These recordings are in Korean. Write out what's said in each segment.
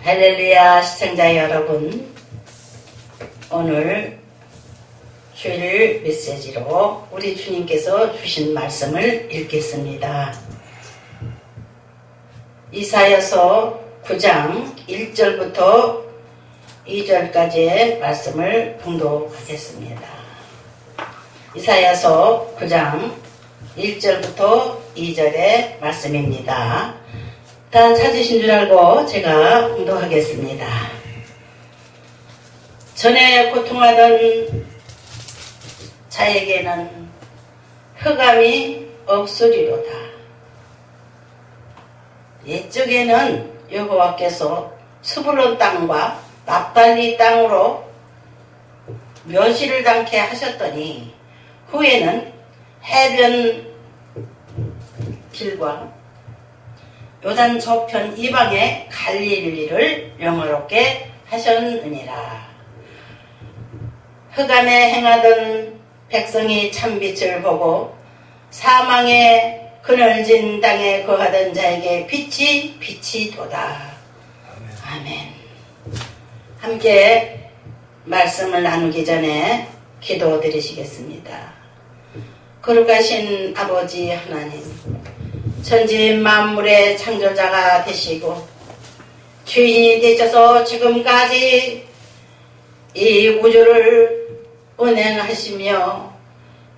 할렐루야 시청자 여러분, 오늘 주일 메시지로 우리 주님께서 주신 말씀을 읽겠습니다. 이사야서 9장 1절부터 2절까지의 말씀을 봉독하겠습니다. 이사야서 9장 1절부터 2절의 말씀입니다. 다 찾으신 줄 알고 제가 봉독하겠습니다. 전에 고통하던 자에게는 흑암이 없으리로다. 옛적에는 여호와께서 스불론 땅과 납달리 땅으로 멸시를 당케 하셨더니 후에는 해변 길과 요단 저편 이방의 갈릴리를 영화롭게 하셨느니라. 흑암에 행하던 백성이 참빛을 보고 사망의 그늘진 땅에 거하던 자에게 빛이 도다. 아멘. 함께 말씀을 나누기 전에 기도드리시겠습니다. 거룩하신 아버지 하나님, 천지 만물의 창조자가 되시고 주인이 되셔서 지금까지 이 우주를 운행하시며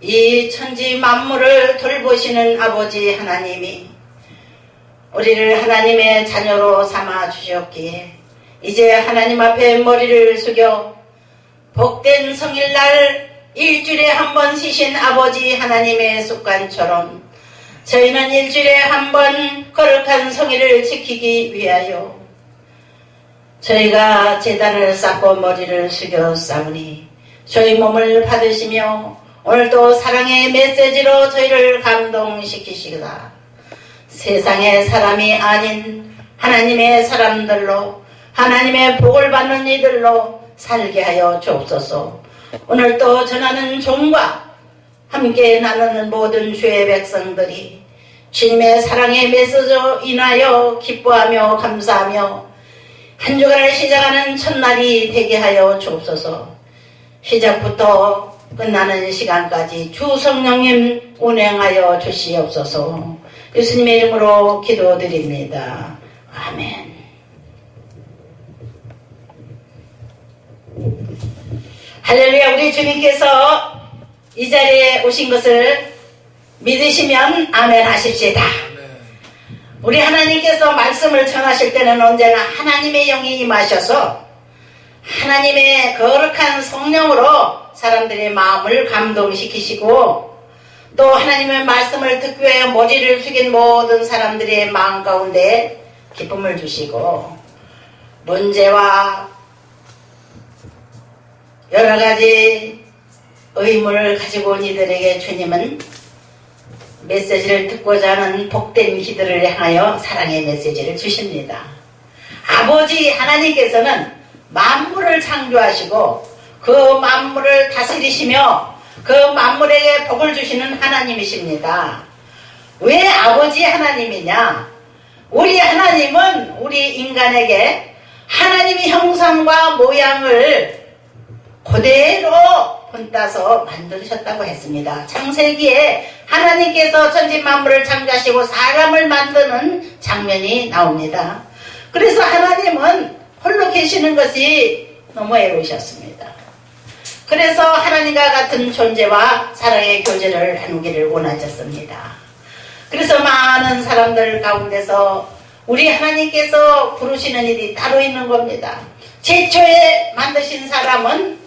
이 천지 만물을 돌보시는 아버지 하나님이 우리를 하나님의 자녀로 삼아 주셨기에 이제 하나님 앞에 머리를 숙여 복된 성일날 일주일에 한 번 쉬신 아버지 하나님의 습관처럼 저희는 일주일에 한 번 거룩한 성일을 지키기 위하여 저희가 제단을 쌓고 머리를 숙여 싸우니 저희 몸을 받으시며 오늘도 사랑의 메시지로 저희를 감동시키시다. 세상의 사람이 아닌 하나님의 사람들로 하나님의 복을 받는 이들로 살게 하여 주옵소서. 오늘도 전하는 종과 함께 나누는 모든 주의 백성들이 주님의 사랑의 메시지로 인하여 기뻐하며 감사하며 한 주간을 시작하는 첫날이 되게 하여 주옵소서. 시작부터 끝나는 시간까지 주 성령님 운행하여 주시옵소서. 예수님의 이름으로 기도드립니다. 아멘. 할렐루야. 우리 주님께서 이 자리에 오신 것을 믿으시면 아멘 하십시다. 우리 하나님께서 말씀을 전하실 때는 언제나 하나님의 영이 임하셔서 하나님의 거룩한 성령으로 사람들의 마음을 감동시키시고 또 하나님의 말씀을 듣기 위해 머리를 숙인 모든 사람들의 마음 가운데 기쁨을 주시고 문제와 여러가지 의문을 가지고 온 이들에게 주님은 메시지를 듣고자 하는 복된 기도를 향하여 사랑의 메시지를 주십니다. 아버지 하나님께서는 만물을 창조하시고 그 만물을 다스리시며 그 만물에게 복을 주시는 하나님이십니다. 왜 아버지 하나님이냐? 우리 하나님은 우리 인간에게 하나님의 형상과 모양을 그대로 본따서 만드셨다고 했습니다. 창세기에 하나님께서 천지 만물을 창조하시고 사람을 만드는 장면이 나옵니다. 그래서 하나님은 홀로 계시는 것이 너무 애로우셨습니다. 그래서 하나님과 같은 존재와 사랑의 교제를 나누기를 원하셨습니다. 그래서 많은 사람들 가운데서 우리 하나님께서 부르시는 일이 따로 있는 겁니다. 최초에 만드신 사람은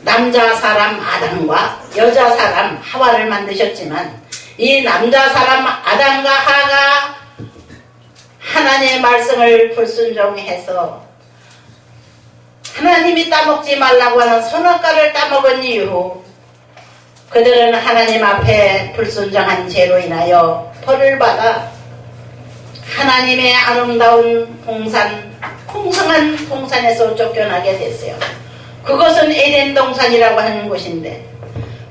남자 사람 아담과 여자 사람 하와를 만드셨지만 이 남자 사람 아담과 하와가 하나님의 말씀을 불순종해서 하나님이 따먹지 말라고 하는 선악과를 따먹은 이후 그들은 하나님 앞에 불순종한 죄로 인하여 벌을 받아 하나님의 아름다운 동산, 풍성한 동산에서 쫓겨나게 됐어요. 그것은 에덴 동산이라고 하는 곳인데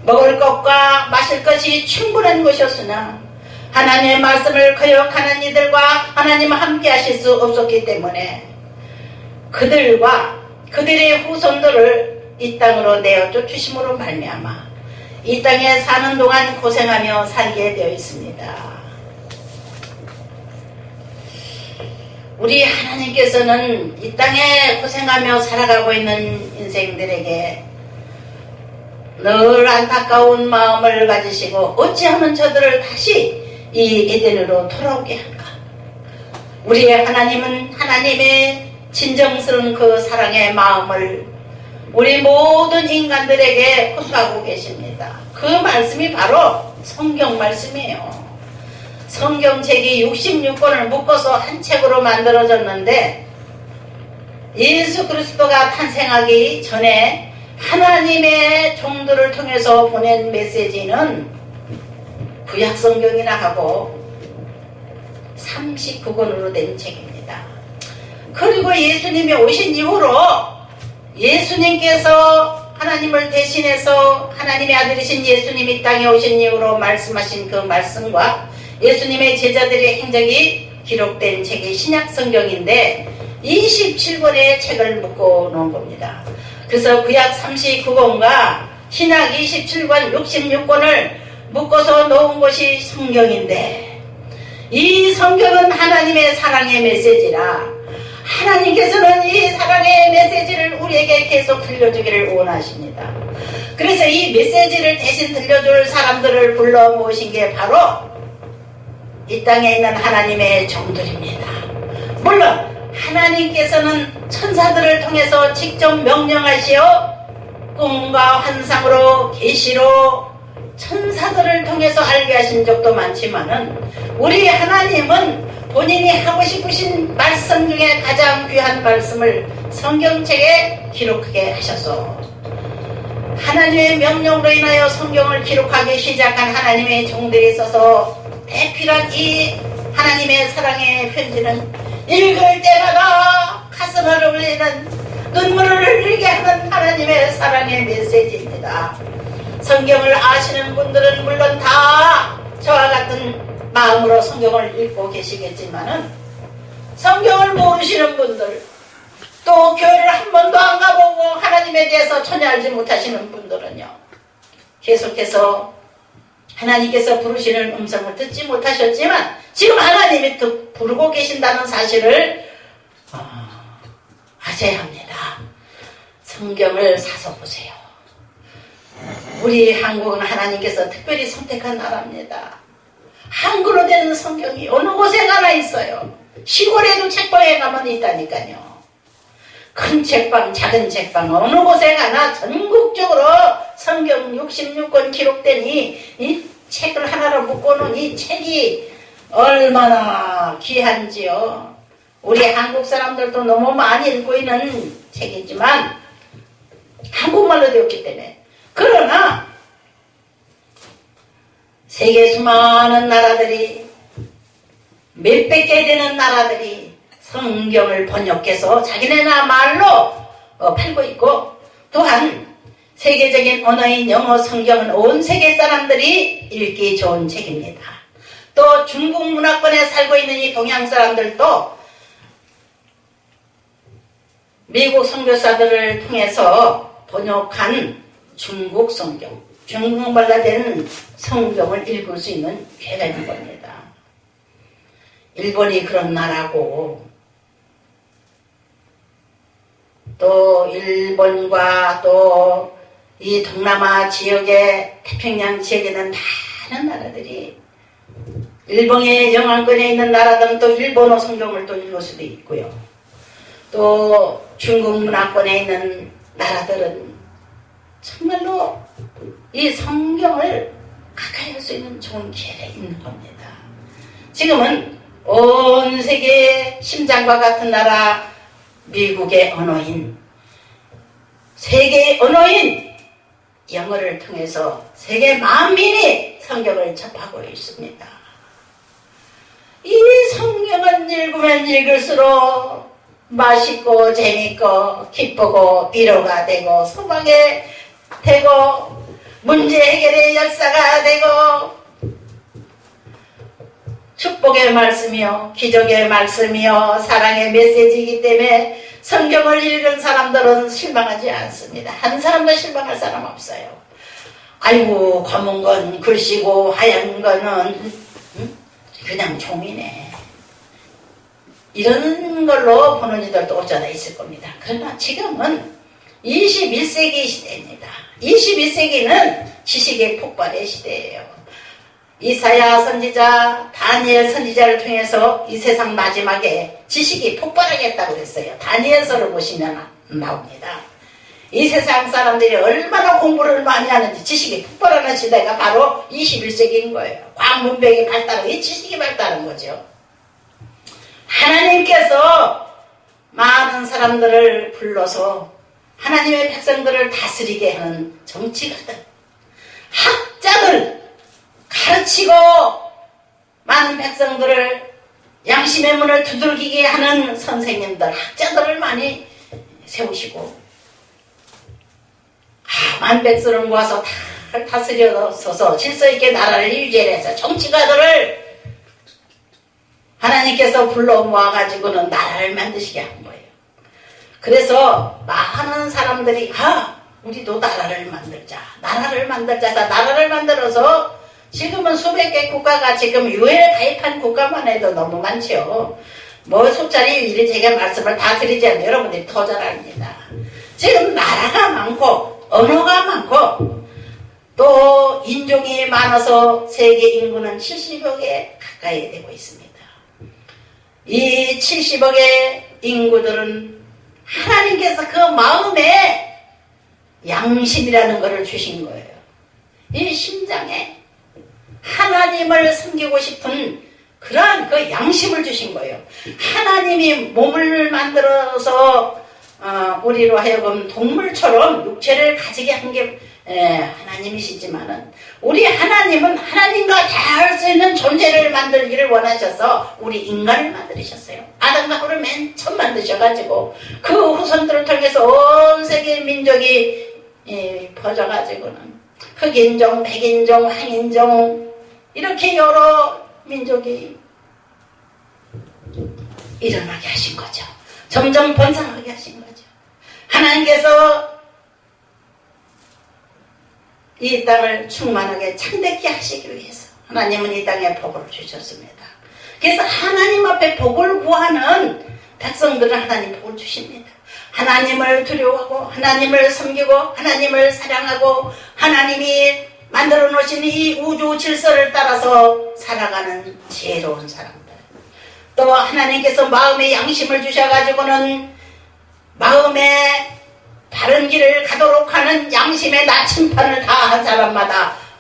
먹을 것과 마실 것이 충분한 곳이었으나 하나님의 말씀을 거역하는 이들과 하나님 함께 하실 수 없었기 때문에 그들과 그들의 후손들을 이 땅으로 내어 쫓으심으로 말미암아 이 땅에 사는 동안 고생하며 살게 되어 있습니다. 우리 하나님께서는 이 땅에 고생하며 살아가고 있는 인생들에게 늘 안타까운 마음을 가지시고 어찌하면 저들을 다시 이 에덴으로 돌아오게 할까? 우리의 하나님은 하나님의 진정스러운 그 사랑의 마음을 우리 모든 인간들에게 호소하고 계십니다. 그 말씀이 바로 성경 말씀이에요. 성경책이 66권을 묶어서 한 책으로 만들어졌는데 예수 그리스도가 탄생하기 전에 하나님의 종들을 통해서 보낸 메시지는 구약성경이라 하고 39권으로 된 책입니다. 그리고 예수님이 오신 이후로 예수님께서 하나님을 대신해서 하나님의 아들이신 예수님이 땅에 오신 이후로 말씀하신 그 말씀과 예수님의 제자들의 행적이 기록된 책이 신약성경인데 27권의 책을 묶어 놓은 겁니다. 그래서 구약 39권과 신약 27권 66권을 묶어서 놓은 것이 성경인데 이 성경은 하나님의 사랑의 메시지라 하나님께서는 이 사랑의 메시지를 우리에게 계속 들려주기를 원하십니다. 그래서 이 메시지를 대신 들려줄 사람들을 불러 모으신 게 바로 이 땅에 있는 하나님의 종들입니다. 물론 하나님께서는 천사들을 통해서 직접 명령하시어 꿈과 환상으로 계시로 천사들을 통해서 알게 하신 적도 많지만은 우리 하나님은 본인이 하고 싶으신 말씀 중에 가장 귀한 말씀을 성경책에 기록하게 하셔서 하나님의 명령으로 인하여 성경을 기록하기 시작한 하나님의 종들이 있어서 대필한 이 하나님의 사랑의 편지는 읽을 때마다 가슴을 울리는 눈물을 흘리게 하는 하나님의 사랑의 메시지입니다. 성경을 아시는 분들은 물론 다 저와 같은 마음으로 성경을 읽고 계시겠지만은 성경을 모르시는 분들 또 교회를 한 번도 안 가보고 하나님에 대해서 전혀 알지 못하시는 분들은요 계속해서 하나님께서 부르시는 음성을 듣지 못하셨지만 지금 하나님이 부르고 계신다는 사실을 아셔야 합니다. 성경을 사서 보세요. 우리 한국은 하나님께서 특별히 선택한 나라입니다. 한글로 된 성경이 어느 곳에 가나 있어요. 시골에도 책방에 가면 있다니까요. 큰 책방, 작은 책방 어느 곳에 가나 전국적으로 성경 66권 기록된 이 책을 하나로 묶어놓은 이 책이 얼마나 귀한지요. 우리 한국 사람들도 너무 많이 읽고 있는 책이지만 한국말로 되었기 때문에 그러나 세계 수많은 나라들이 몇백 개 되는 나라들이 성경을 번역해서 자기네 말로 팔고 있고 또한 세계적인 언어인 영어 성경은 온 세계 사람들이 읽기 좋은 책입니다. 또 중국 문화권에 살고 있는 이 동양 사람들도 미국 선교사들을 통해서 번역한 중국 성경, 중국말로 된 성경을 읽을 수 있는 기회가 있는 겁니다. 일본이 그런 나라고 또 일본과 또 이 동남아 지역의 태평양 지역에 있는 많은 나라들이 일본의 영향권에 있는 나라들은 또 일본어 성경을 또 읽을 수도 있고요. 또 중국 문화권에 있는 나라들은 정말로 이 성경을 가까이 할 수 있는 좋은 기회가 있는 겁니다. 지금은 온 세계의 심장과 같은 나라 미국의 언어인 세계의 언어인 영어를 통해서 세계 만민이 성경을 접하고 있습니다. 이 성경은 읽으면 읽을수록 맛있고 재밌고 기쁘고 위로가 되고 소망이 되고 문제 해결의 역사가 되고 축복의 말씀이요, 기적의 말씀이요, 사랑의 메시지이기 때문에 성경을 읽은 사람들은 실망하지 않습니다. 한 사람도 실망할 사람 없어요. 아이고, 검은 건 글씨고 하얀 거는 그냥 종이네. 이런 걸로 보는 이들도 어쩌다 있을 겁니다. 그러나 지금은 21세기 시대입니다. 21세기는 지식의 폭발의 시대예요. 이사야 선지자, 다니엘 선지자를 통해서 이 세상 마지막에 지식이 폭발하겠다고 그랬어요. 다니엘서를 보시면 나옵니다. 이 세상 사람들이 얼마나 공부를 많이 하는지 지식이 폭발하는 시대가 바로 21세기인 거예요. 과학 문명이 발달하고 이 지식이 발달한 거죠. 하나님께서 많은 사람들을 불러서 하나님의 백성들을 다스리게 하는 정치가들, 학자들, 가르치고 많은 백성들을 양심의 문을 두들기게 하는 선생님들, 학자들을 많이 세우시고 많은 백성을 모아서 다 다스려서서 질서 있게 나라를 유지해서 정치가들을 하나님께서 불러 모아가지고는 나라를 만드시게 한 거예요. 그래서 많은 사람들이 우리도 나라를 만들자, 나라를 만들어서 지금은 수백 개 국가가 지금 유엔에 가입한 국가만 해도 너무 많죠. 뭐 숫자리 일이 제가 말씀을 다 드리지 않는데 여러분들이 더 잘 압니다. 지금 나라가 많고 언어가 많고 또 인종이 많아서 세계 인구는 70억 개 가까이 되고 있습니다. 이 70억의 인구들은 하나님께서 그 마음에 양심이라는 것을 주신 거예요. 이 심장에 하나님을 섬기고 싶은 그러한 그 양심을 주신 거예요. 하나님이 몸을 만들어서 우리로 하여금 동물처럼 육체를 가지게 한 게 하나님이시지만은 우리 하나님은 하나님과 대할 수 있는 존재를 만들기를 원하셔서 우리 인간을 만드셨어요. 아담과 하와를 맨 처음 만드셔가지고 그 후손들을 통해서 온 세계 민족이 퍼져가지고는 흑인종, 백인종, 황인종 이렇게 여러 민족이 일어나게 하신 거죠. 점점 번성하게 하신 거죠. 하나님께서 이 땅을 충만하게 창대케 하시기 위해서 하나님은 이 땅에 복을 주셨습니다. 그래서 하나님 앞에 복을 구하는 백성들은 하나님 복을 주십니다. 하나님을 두려워하고 하나님을 섬기고 하나님을 사랑하고 하나님이 만들어 놓으신 이 우주 질서를 따라서 살아가는 지혜로운 사람들, 또 하나님께서 마음의 양심을 주셔가지고는 마음에 바른 길을 가도록 하는 양심의 나침판을 다 한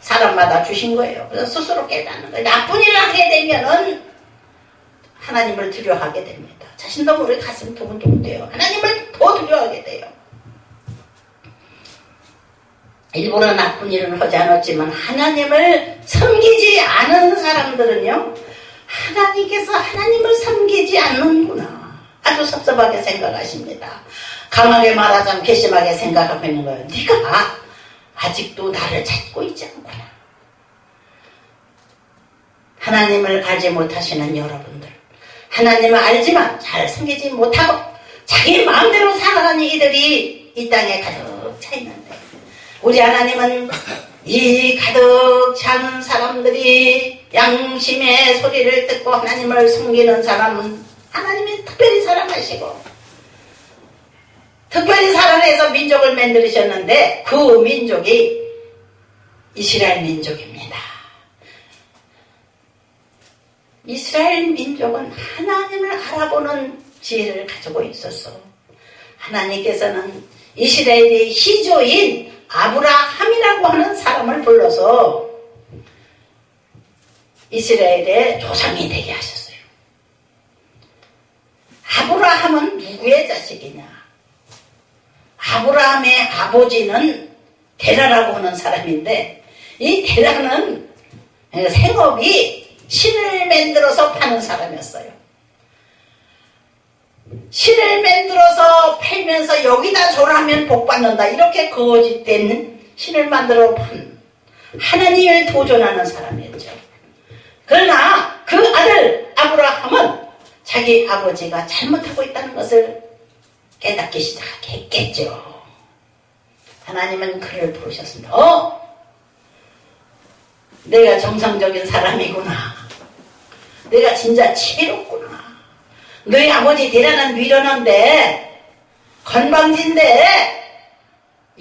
사람마다 주신 거예요. 그래서 스스로 깨닫는 거예요. 나쁜 일을 하게 되면은 하나님을 두려워하게 됩니다. 자신도 모르게 가슴이 두근두근 돼요. 하나님을 더 두려워하게 돼요. 일부러 나쁜 일을 하지 않았지만 하나님을 섬기지 않은 사람들은요, 하나님께서 하나님을 섬기지 않는구나, 아주 섭섭하게 생각하십니다. 강하게 말하자면 괘씸하게 생각하고 있는 거예요. 네가 아직도 나를 찾고 있지 않구나. 하나님을 알지 못하시는 여러분들, 하나님을 알지만 잘 섬기지 못하고 자기 마음대로 살아가는 이들이 이 땅에 가득 차 있는데, 우리 하나님은 이 가득 찬 사람들이 양심의 소리를 듣고 하나님을 섬기는 사람은 하나님이 특별히 사랑하시고 특별히 사랑해서 민족을 만들으셨는데 그 민족이 이스라엘 민족입니다. 이스라엘 민족은 하나님을 알아보는 지혜를 가지고 있었어. 하나님께서는 이스라엘의 시조인 아브라함이라고 하는 사람을 불러서 이스라엘의 조상이 되게 하셨어요. 아브라함은 누구의 자식이냐? 아브라함의 아버지는 데라라고 하는 사람인데, 이 데라는 생업이 신을 만들어서 파는 사람이었어요. 신을 만들어서 팔면서 여기다 절하면 복 받는다, 이렇게 거짓된 신을 만들어 판 하나님을 도전하는 사람이었죠. 그러나 그 아들 아브라함은 자기 아버지가 잘못하고 있다는 것을 깨닫기 시작했겠죠. 하나님은 그를 부르셨습니다. 내가 정상적인 사람이구나. 내가 진짜 지혜롭구나. 너희 아버지 대단한 위로는데 건방진데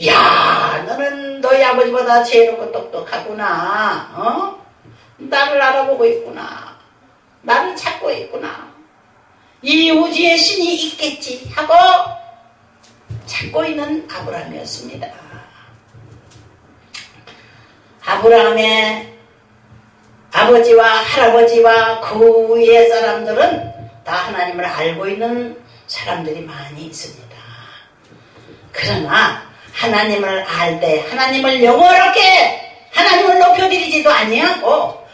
야 너는 너희 아버지보다 지혜롭고 똑똑하구나. 나를 알아보고 있구나. 나를 찾고 있구나. 이 우주에 신이 있겠지 하고 찾고 있는 아브라함이었습니다. 아브라함의 아버지와 할아버지와 그 위의 사람들은 다 하나님을 알고 있는 사람들이 많이 있습니다. 그러나 하나님을 알 때 하나님을 영원하게 하나님을 높여드리지도 아니하고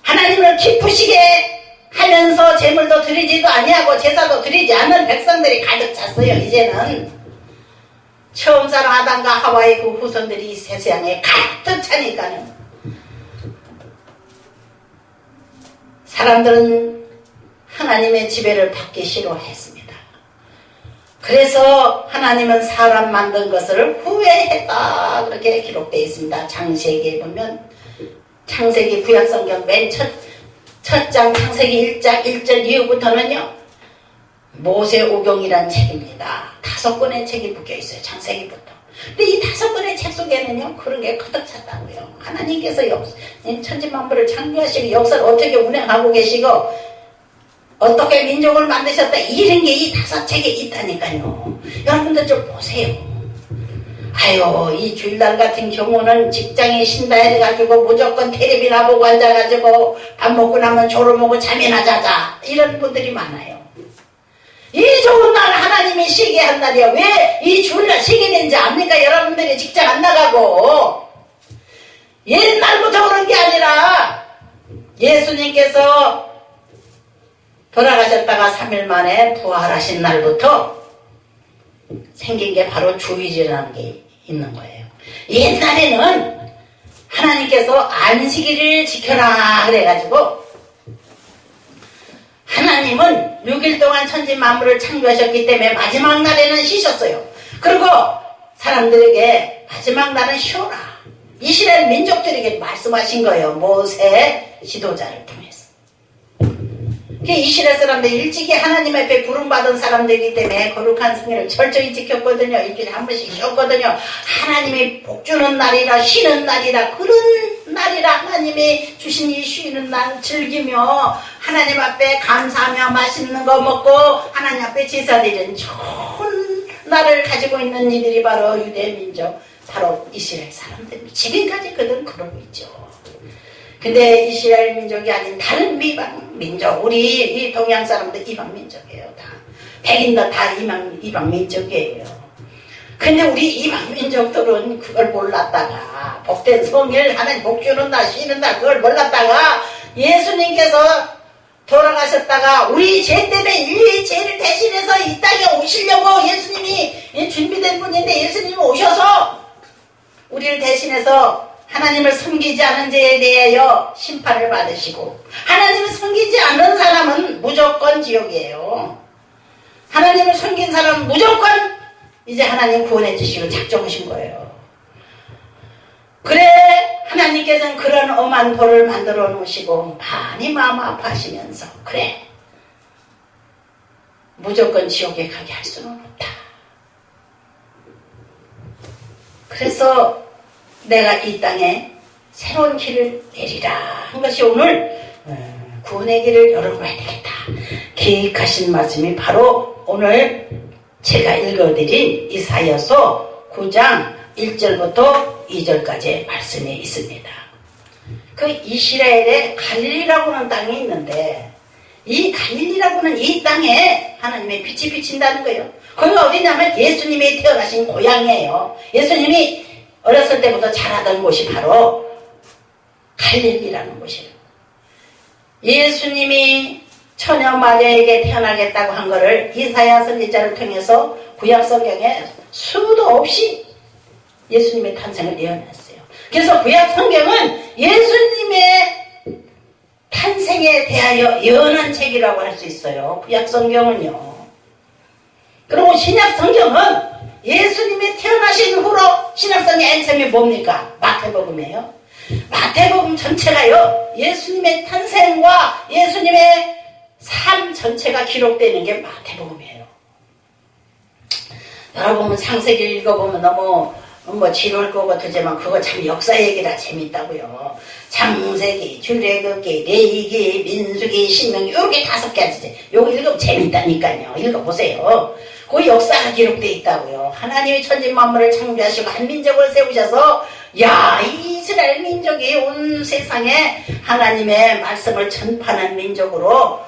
하나님을 기쁘시게 하면서 제물도 드리지도 아니하고 제사도 드리지 않는 백성들이 가득 찼어요. 이제는 처음 산 아담과 하와의 그 후손들이 세상에 가득 차니까요. 사람들은 하나님의 지배를 받기 싫어했습니다. 그래서 하나님은 사람 만든 것을 후회했다 그렇게 기록되어 있습니다. 창세기에 보면 창세기 구약성경 맨 첫 장 창세기 1장 1절 이후부터는요 모세오경이라는 책입니다. 5권의 책이 묶여있어요. 창세기부터. 근데 이 5권의 책 속에는요 그런 게 가득 찼다고요. 하나님께서 천지만물을 창조하시고 역사를 어떻게 운행하고 계시고 어떻게 민족을 만드셨다 이런 게 이 5책에 있다니까요. 여러분들 좀 보세요. 아유 이 주일날 같은 경우는 직장에 쉰다 해가지고 무조건 텔레비나 보고 앉아가지고 밥 먹고 나면 졸음오고 잠이나 자자 이런 분들이 많아요. 이 좋은 날 하나님이 쉬게 한 날이야. 왜 이 주일날 쉬게 된지 압니까? 여러분들이 직장 안 나가고 옛날부터 그런 게 아니라 예수님께서 돌아가셨다가 3일 만에 부활하신 날부터 생긴 게 바로 주일이라는 게 있는 거예요. 옛날에는 하나님께서 안식일을 지켜라 그래가지고 하나님은 6일 동안 천지 만물을 창조하셨기 때문에 마지막 날에는 쉬셨어요. 그리고 사람들에게 마지막 날은 쉬어라. 이스라엘 민족들에게 말씀하신 거예요. 모세 지도자를 통해서. 이스라엘 사람들 일찍이 하나님 앞에 부름받은 사람들이기 때문에 거룩한 승리를 철저히 지켰거든요. 일주일에 한 번씩 쉬었거든요. 하나님이 복주는 날이라 쉬는 날이라 그런 날이라 하나님이 주신 이 쉬는 날 즐기며 하나님 앞에 감사하며 맛있는 거 먹고 하나님 앞에 제사드리는 좋은 날을 가지고 있는 이들이 바로 유대 민족 바로 이스라엘 사람들 지금까지 그들은 그러고 있죠. 근데 이스라엘 민족이 아닌 다른 이방 민족, 우리 이 동양 사람들 이방 민족이에요. 다 백인도 다 이방 민족이에요. 근데 우리 이방 민족들은 그걸 몰랐다가 복된 성일 하나님 복 주는 날 쉬는 날 그걸 몰랐다가 예수님께서 돌아가셨다가 우리 죄 때문에 우리의 죄를 대신해서 이 땅에 오시려고 예수님이 준비된 분인데 예수님이 오셔서 우리를 대신해서 하나님을 섬기지 않은 죄에 대하여 심판을 받으시고 하나님을 섬기지 않는 사람은 무조건 지옥이에요. 하나님을 섬긴 사람은 무조건 이제 하나님 구원해 주시고 작정하신 거예요. 그래 하나님께서는 그런 엄한 벌을 만들어 놓으시고 많이 마음 아파하시면서 그래 무조건 지옥에 가게 할 수는 없다. 그래서 내가 이 땅에 새로운 길을 내리라 한 것이 오늘 구원의 길을 열어봐야 되겠다 계획하신 말씀이 바로 오늘 제가 읽어드린 이사야서 9장 1절부터 2절까지의 말씀이 있습니다. 그 이스라엘의 갈릴리라고 하는 땅이 있는데 이 갈릴리라고는 이 땅에 하나님의 빛이 비친다는 거예요. 거기가 어디냐면 예수님이 태어나신 고향이에요. 예수님이 어렸을 때부터 자라던 곳이 바로 갈릴리라는 곳이에요. 예수님이 처녀 마리아에게 태어나겠다고 한 것을 이사야 선지자를 통해서 구약 성경에 수도 없이 예수님의 탄생을 예언했어요. 그래서 구약 성경은 예수님의 탄생에 대하여 예언한 책이라고 할 수 있어요. 구약 성경은요. 그리고 신약 성경은 예수님이 태어나신 후로 신약성의 엔셈이 뭡니까? 마태복음이에요. 마태복음 전체가요, 예수님의 탄생과 예수님의 삶 전체가 기록되는 게 마태복음이에요. 여러분 창세기 읽어보면 너무 지루할 것 같으지만 그거 참 역사 얘기라 재밌다고요. 창세기, 출애굽기, 레위기, 민수기, 신명기 이렇게 5개 하지. 요거 읽으면 재밌다니까요. 읽어보세요. 그 역사가 기록되어 있다고요. 하나님이 천지 만물을 창조하시고 한 민족을 세우셔서 야, 이 이스라엘 민족이 온 세상에 하나님의 말씀을 전파하는 민족으로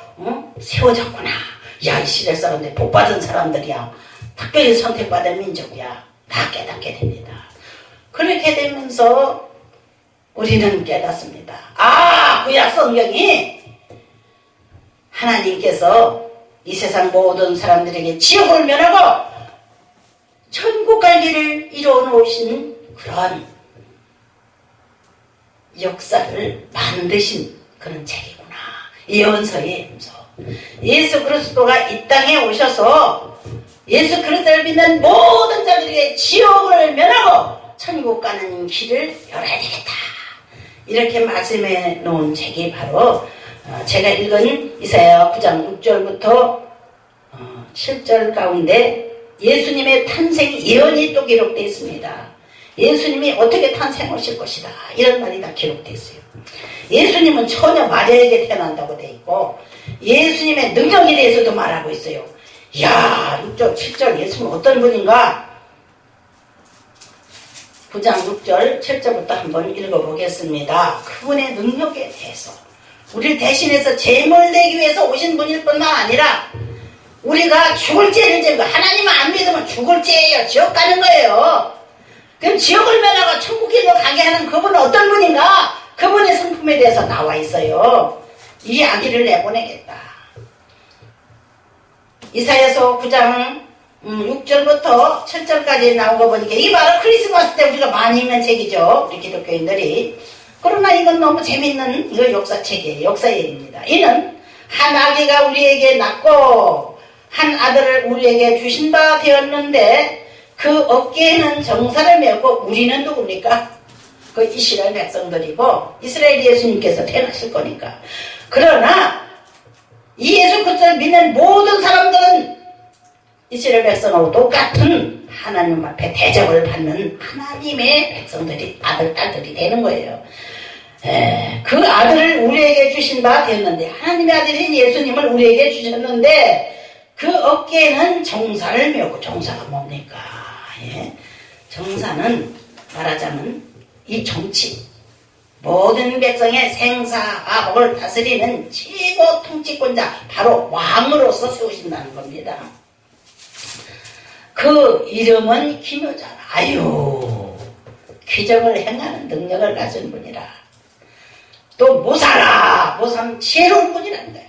세워졌구나. 야, 이스라엘 사람들 복받은 사람들이야. 특별히 선택받은 민족이야. 다 깨닫게 됩니다. 그렇게 되면서 우리는 깨닫습니다. 구약 성경이 하나님께서 이 세상 모든 사람들에게 지옥을 면하고 천국 갈 길을 이루어 놓으신 그런 역사를 만드신 그런 책이구나. 예언서의 예언서. 예수 그리스도가 이 땅에 오셔서 예수 그리스도를 믿는 모든 자들에게 지옥을 면하고 천국 가는 길을 열어야 되겠다. 이렇게 말씀해 놓은 책이 바로 제가 읽은 이사야 9장 6절부터 7절 가운데 예수님의 탄생 예언이 또 기록되어 있습니다. 예수님이 어떻게 탄생하실 것이다. 이런 말이 다 기록되어 있어요. 예수님은 처녀 마리아에게 태어난다고 되어 있고 예수님의 능력에 대해서도 말하고 있어요. 이야, 6절, 7절 예수님은 어떤 분인가? 9장 6절, 7절부터 한번 읽어보겠습니다. 그분의 능력에 대해서 우리를 대신해서 제물 내기 위해서 오신 분일 뿐만 아니라 우리가 죽을 죄를 지고 하나님을 안 믿으면 죽을 죄예요. 지옥 가는 거예요. 그럼 지옥을 면하고 천국길로 가게 하는 그분은 어떤 분인가? 그분의 성품에 대해서 나와 있어요. 이 아기를 내보내겠다. 이사야서 9장 6절부터 7절까지 나온 거 보니까 이 바로 크리스마스 때 우리가 많이 읽는 책이죠. 우리 기독교인들이. 그러나 이건 너무 재밌는 이거 역사책이에요. 역사 얘기입니다. 이는 한 아기가 우리에게 낳고 한 아들을 우리에게 주신 바 되었는데 그 어깨에는 정사를 메고 우리는 누굽니까? 그 이스라엘 백성들이고 이스라엘 예수님께서 태어나실 거니까. 그러나 이 예수 그리스도를 믿는 모든 사람들은 이스라엘 백성하고 똑같은 하나님 앞에 대접을 받는 하나님의 백성들이 아들, 딸들이 되는 거예요. 그 아들을 우리에게 주신 바 되었는데 하나님의 아들인 예수님을 우리에게 주셨는데 그 어깨에는 정사를 메고 정사가 뭡니까? 정사는 말하자면 이 정치 모든 백성의 생사화복을 다스리는 최고 통치권자 바로 왕으로서 세우신다는 겁니다. 그 이름은 기묘자라. 아유, 기적을 행하는 능력을 가진 분이라. 또 모사라. 모사는 지혜로운 분이라는 거예요.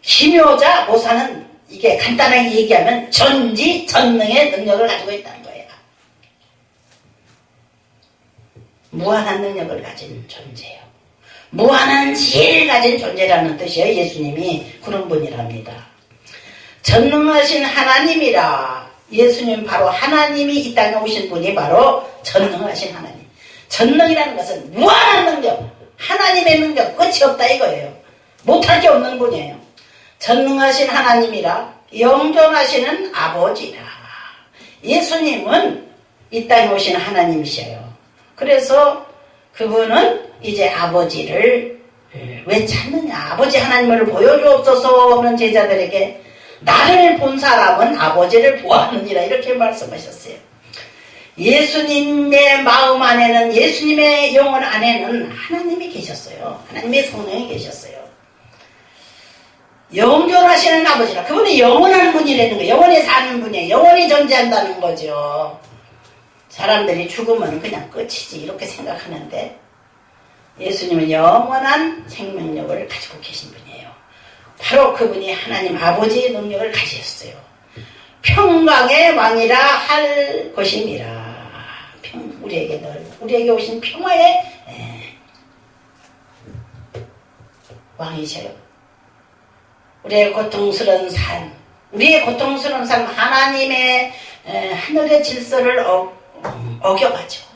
기묘자, 모사는 이게 간단하게 얘기하면 전지전능의 능력을 가지고 있다는 거예요. 무한한 능력을 가진 존재예요. 무한한 지혜를 가진 존재라는 뜻이에요. 예수님이 그런 분이랍니다. 전능하신 하나님이라. 예수님 바로 하나님이 이 땅에 오신 분이 바로 전능하신 하나님. 전능이라는 것은 무한한 능력, 하나님의 능력 끝이 없다 이거예요. 못할 게 없는 분이에요. 전능하신 하나님이라 영존하시는 아버지라. 예수님은 이 땅에 오신 하나님이셔요. 그래서 그분은 이제 아버지를 왜 찾느냐. 아버지 하나님을 보여주옵소서 하는 제자들에게 나를 본 사람은 아버지를 보았느니라 이렇게 말씀하셨어요. 예수님의 마음 안에는 예수님의 영혼 안에는 하나님이 계셨어요. 하나님의 성령이 계셨어요. 영존하시는 아버지라. 그분이 영원한 분이라는 거예요. 영원히 사는 분이에요. 영원히 존재한다는 거죠. 사람들이 죽으면 그냥 끝이지 이렇게 생각하는데 예수님은 영원한 생명력을 가지고 계신 분이에요. 바로 그분이 하나님 아버지의 능력을 가지셨어요. 평강의 왕이라 할 것임이라. 우리에게 오신 평화의 왕이셔요. 우리의 고통스러운 삶, 하나님의 하늘의 질서를 어겨가지고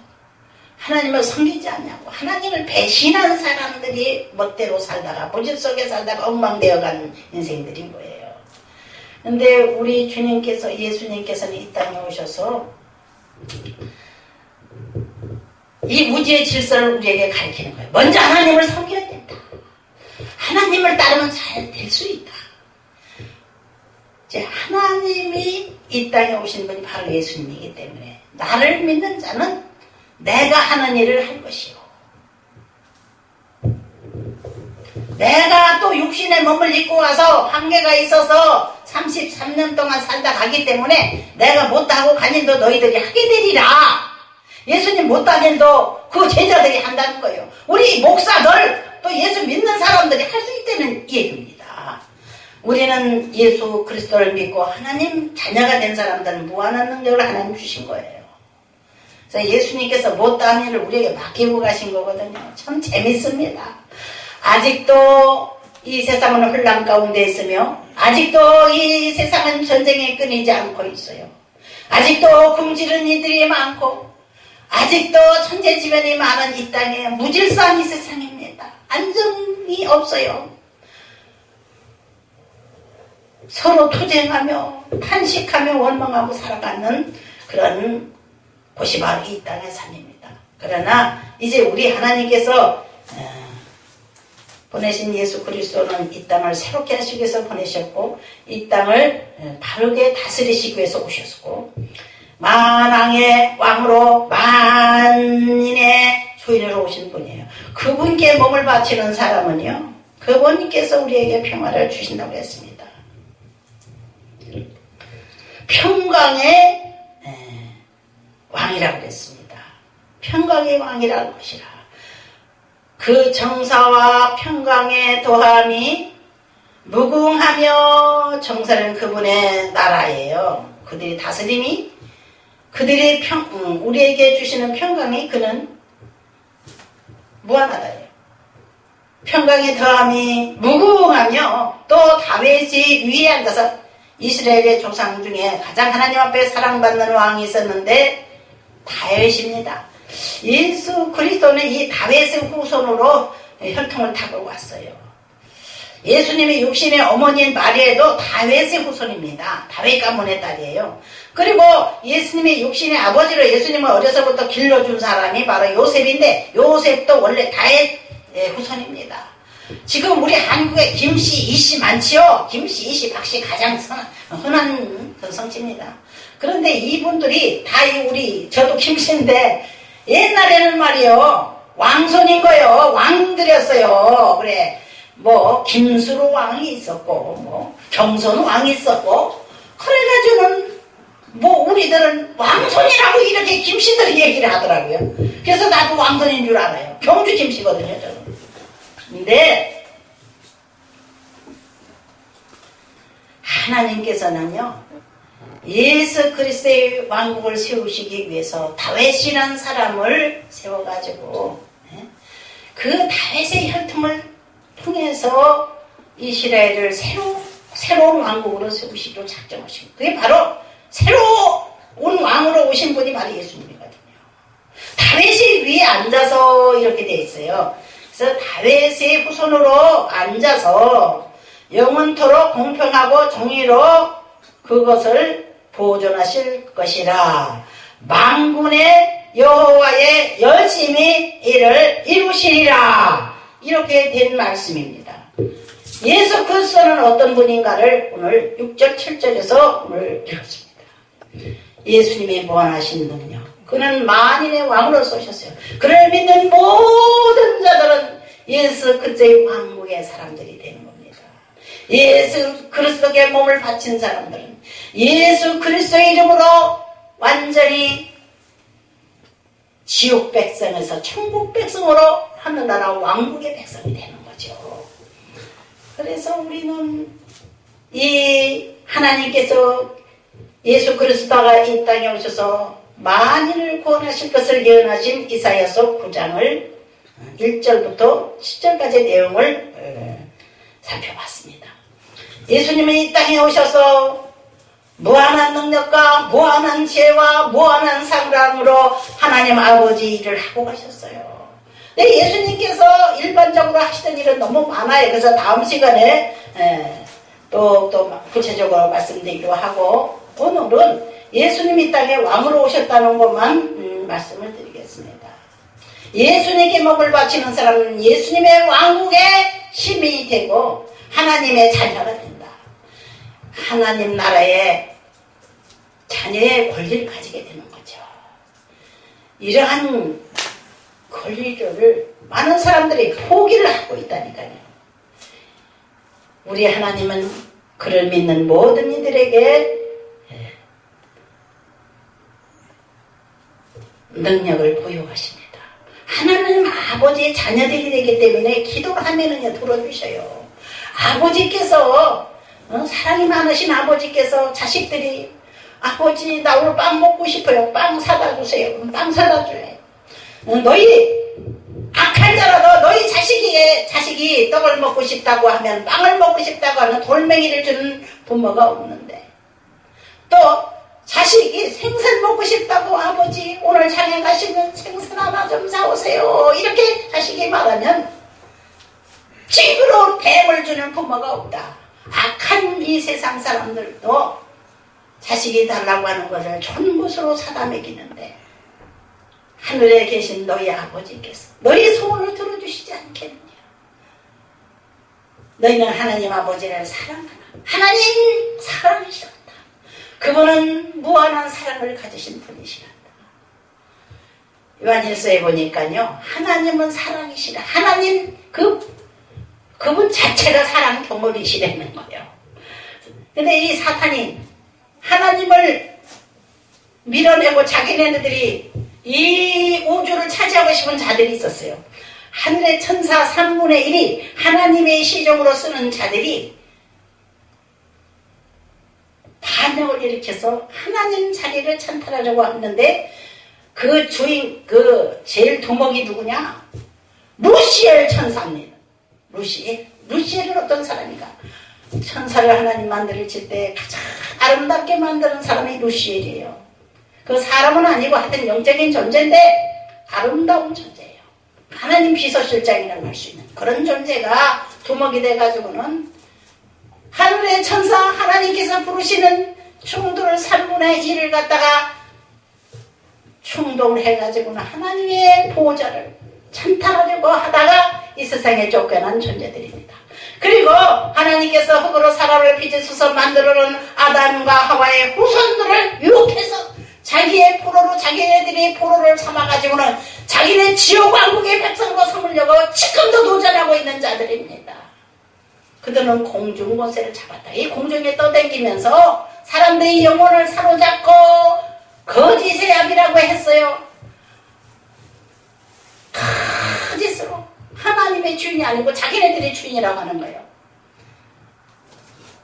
하나님을 섬기지 않냐고 하나님을 배신한 사람들이 멋대로 살다가 부질 속에 살다가 엉망되어간 인생들인 거예요. 근데 우리 예수님께서는 이 땅에 오셔서 이 무지의 질서를 우리에게 가르치는 거예요. 먼저 하나님을 섬겨야 된다. 하나님을 따르면 잘 될 수 있다. 이제 하나님이 이 땅에 오신 분이 바로 예수님이기 때문에 나를 믿는 자는 내가 하는 일을 할 것이요. 내가 또 육신의 몸을 입고 와서 한계가 있어서 33년 동안 살다 가기 때문에 내가 못하고 간 일도 너희들이 하게 되리라. 예수님 못한 일도 그 제자들이 한다는 거예요. 우리 목사들 또 예수 믿는 사람들이 할 수 있다는 얘기입니다. 우리는 예수 그리스도를 믿고 하나님 자녀가 된 사람들은 무한한 능력을 하나님 주신 거예요. 그래서 예수님께서 못한 일을 우리에게 맡기고 가신 거거든요. 참 재밌습니다. 아직도 이 세상은 혼란 가운데 있으며 아직도 이 세상은 전쟁에 끊이지 않고 있어요. 아직도 굶주린 이들이 많고 아직도 천재지변이 많은 이 땅에 무질서한 이 세상입니다. 안정이 없어요. 서로 투쟁하며 탄식하며 원망하고 살아가는 그런 곳이 바로 이 땅의 삶입니다. 그러나 이제 우리 하나님께서 보내신 예수 그리스도는 이 땅을 새롭게 하시기 위해서 보내셨고 이 땅을 바르게 다스리시기 위해서 오셨고 만왕의 왕으로 만인의 주인으로 오신 분이에요. 그분께 몸을 바치는 사람은요 그분께서 우리에게 평화를 주신다고 했습니다. 평강의 왕이라고 그랬습니다. 평강의 왕이라는 것이라. 그 정사와 평강의 도함이 무궁하며 정사는 그분의 나라예요. 그들이 다스림이 그들이 우리에게 주시는 평강이 그는 무한하다예요. 평강의 더함이 무궁하며 또 다윗이 위에 앉아서 이스라엘의 조상 중에 가장 하나님 앞에 사랑받는 왕이 있었는데 다윗입니다. 예수 그리스도는 이 다윗의 후손으로 혈통을 타고 왔어요. 예수님의 육신의 어머니인 마리아도 다윗의 후손입니다. 다윗 가문의 딸이에요. 그리고 예수님의 육신의 아버지로 예수님을 어려서부터 길러준 사람이 바로 요셉인데 요셉도 원래 다윗의 후손입니다. 지금 우리 한국에 김씨, 이씨 많지요? 김씨, 이씨, 박씨 가장 흔한 성씨입니다. 그런데 이분들이 다 저도 김씨인데 옛날에는 말이요 왕손인 거요. 왕들이었어요. 그래 뭐 김수로 왕이 있었고 뭐 경손 왕이 있었고 그래가지고는 뭐 우리들은 왕손이라고 이렇게 김씨들이 얘기를 하더라고요. 그래서 나도 왕손인 줄 알아요. 경주 김씨거든요 저는. 근데 하나님께서는요 예수 그리스도의 왕국을 세우시기 위해서 다윗이라는 사람을 세워가지고 그 다윗의 혈통을 통해서 이스라엘을 새로운 왕국으로 세우시기로 작정하신 그게 바로 새로운 왕으로 오신 분이 바로 예수님이거든요. 다윗이 위에 앉아서 이렇게 돼 있어요. 그래서 다윗의 후손으로 앉아서 영원토록 공평하고 정의로 그것을 보존하실 것이라. 만군의 여호와의 열심히 이를 이루시리라. 이렇게 된 말씀입니다. 예수 그리스도는 어떤 분인가를 오늘 6절 7절에서 오늘 읽었습니다. 예수님이 무한하신 분은요 그는 만인의 왕으로 쏘셨어요. 그를 믿는 모든 자들은 예수 그리스도의 왕국의 사람들이 되는 겁니다. 예수 그리스도께 몸을 바친 사람들은 예수 그리스도의 이름으로 완전히 지옥 백성에서 천국 백성으로 하늘나라 왕국의 백성이 되는 거죠. 그래서 우리는 이 하나님께서 예수 그리스도가 이 땅에 오셔서 만인을 구원하실 것을 예언하신 이사야서 9장을 1절부터 10절까지의 내용을 살펴봤습니다. 예수님이 이 땅에 오셔서 무한한 능력과 무한한 지혜와 무한한 사랑으로 하나님 아버지 일을 하고 가셨어요. 근데 예수님께서 일반적으로 하시던 일은 너무 많아요. 그래서 다음 시간에 또 구체적으로 말씀드리기로 하고, 오늘은 예수님이 이 땅에 왕으로 오셨다는 것만 말씀을 드리겠습니다. 예수님께 몸을 바치는 사람은 예수님의 왕국의 시민이 되고 하나님의 자녀가 된다. 하나님 나라의 자녀의 권리를 가지게 되는 거죠. 이러한 권리를 많은 사람들이 포기를 하고 있다니까요. 우리 하나님은 그를 믿는 모든 이들에게 능력을 부여하십니다. 하나님 아버지의 자녀들이 되기 때문에 기도를 하면은요 들어주셔요. 아버지께서 사랑이 많으신 아버지께서 자식들이 아버지 나 오늘 빵 먹고 싶어요. 빵 사다 주세요. 그럼 빵 사다 줘요. 너희 악한 자라도 너희 자식이 떡을 먹고 싶다고 하면 빵을 먹고 싶다고 하는 돌멩이를 주는 부모가 없는데, 또 자식이 생선 먹고 싶다고 아버지 오늘 장에 가시면 생선 하나 좀 사오세요 이렇게 자식이 말하면 징그러운 뱀을 주는 부모가 없다. 악한 이 세상 사람들도 자식이 달라고 하는 것을 좋은 것으로 사다 먹이는데, 하늘에 계신 너희 아버지께서 너희 소원을 들어주시지 않겠느냐. 너희는 하나님 아버지를 사랑하나. 하나님 사랑하시란다. 그분은 무한한 사랑을 가지신 분이시란다. 요한일서에 보니까요, 하나님은 사랑이시라. 하나님 그분 자체가 사랑 덩어리시라는 거예요. 근데 이 사탄이 하나님을 밀어내고 자기네들이 이 우주를 차지하고 싶은 자들이 있었어요. 하늘의 천사 3분의 1이 하나님의 시종으로 쓰는 자들이 반역을 일으켜서 하나님 자리를 찬탈하려고 했는데, 그 주인, 제일 두목이 누구냐? 루시엘 천사입니다. 루시엘은 어떤 사람인가? 천사를 하나님 만들칠 때 가장 아름답게 만드는 사람이 루시엘이에요. 그 사람은 아니고 하여튼 영적인 존재인데 아름다운 존재예요. 하나님 비서실장이라고 할 수 있는 그런 존재가 두목이 돼가지고는 하늘의 천사 하나님께서 부르시는 충돌을 3분의 1을 갖다가 충동을 해가지고는 하나님의 보호자를 찬탈하려고 하다가 이 세상에 쫓겨난 존재들입니다. 그리고 하나님께서 흙으로 사람을 빚으셔서 만들어놓은 아담과 하와의 후손들을 유혹해서 자기의 포로로 자기네들이 포로를 삼아가지고는 자기네 지옥 왕국의 백성으로 삼으려고 지금도 도전하고 있는 자들입니다. 그들은 공중 권세를 잡았다. 이 공중에 떠다니면서 사람들의 영혼을 사로잡고 거짓의 압이라고 했어요. 거짓으로 하나님의 주인이 아니고 자기네들이 주인이라고 하는 거예요.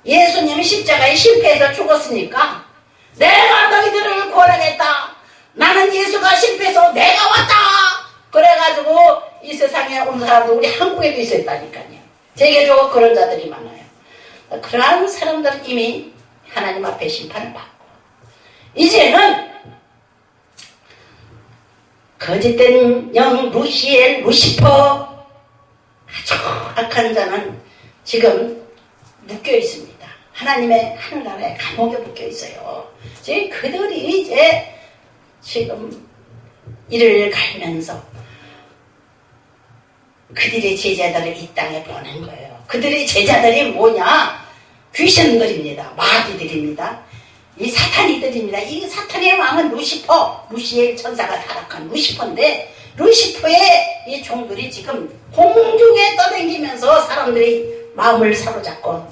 예수님이 십자가에 실패해서 죽었으니까 내가 너희들을 구원하겠다. 나는 예수가 실패해서 내가 왔다. 그래가지고 이 세상에 온 사람도 우리 한국에도 있었다니까요. 세계적으로 그런 자들이 많아요. 그러한 사람들은 이미 하나님 앞에 심판을 받고, 이제는 거짓된 영 루시엘, 루시퍼, 아주 악한 자는 지금 묶여 있습니다. 하나님의 하늘나라에 감옥에 묶여 있어요. 그들이 이제 지금 이를 갈면서 그들의 제자들을 이 땅에 보낸 거예요. 그들의 제자들이 뭐냐? 귀신들입니다. 마귀들입니다. 이 사탄이들입니다. 이 사탄의 왕은 루시퍼, 루시엘 천사가 타락한 루시퍼인데, 루시퍼의 이 종들이 지금 공중에 떠다니면서 사람들이 마음을 사로잡고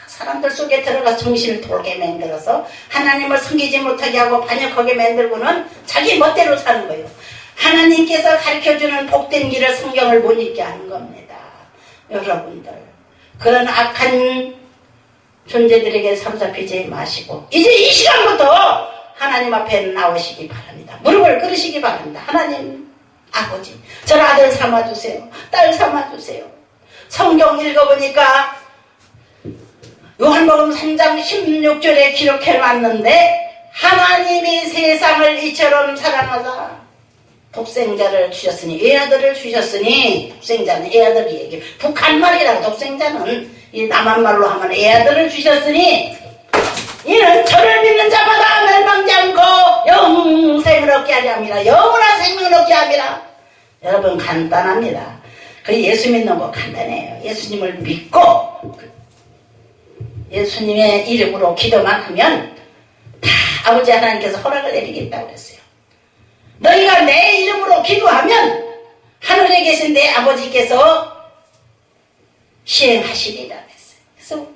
사람들 속에 들어가서 정신을 돌게 만들어서 하나님을 섬기지 못하게 하고 반역하게 만들고는 자기 멋대로 사는 거예요. 하나님께서 가르쳐주는 복된 길을 성경을 못 읽게 하는 겁니다. 여러분들, 그런 악한 존재들에게 사로잡히지 마시고 이제 이 시간부터 하나님 앞에 나오시기 바랍니다. 무릎을 꿇으시기 바랍니다. 하나님 아버지, 저를 아들 삼아주세요. 딸 삼아주세요. 성경 읽어보니까 요한복음 3장 16절에 기록해놨는데 하나님이 세상을 이처럼 사랑하사 독생자를 주셨으니 애아들을 주셨으니 독생자는 애아들이 얘기해. 북한말이랑 독생자는 이 남한말로 하면 애아들을 주셨으니 이는 저를 믿는 자마다 멸망지 않고 영생을 얻게 하려 함이라. 영원한 생명을 얻게 함이라. 여러분 간단합니다. 그 예수 믿는 거 간단해요. 예수님을 믿고 예수님의 이름으로 기도만 하면 다 아버지 하나님께서 허락을 내리겠다고 그랬어요. 너희가 내 이름으로 기도하면 하늘에 계신 내 아버지께서 시행하시리라 그랬어요. 그래서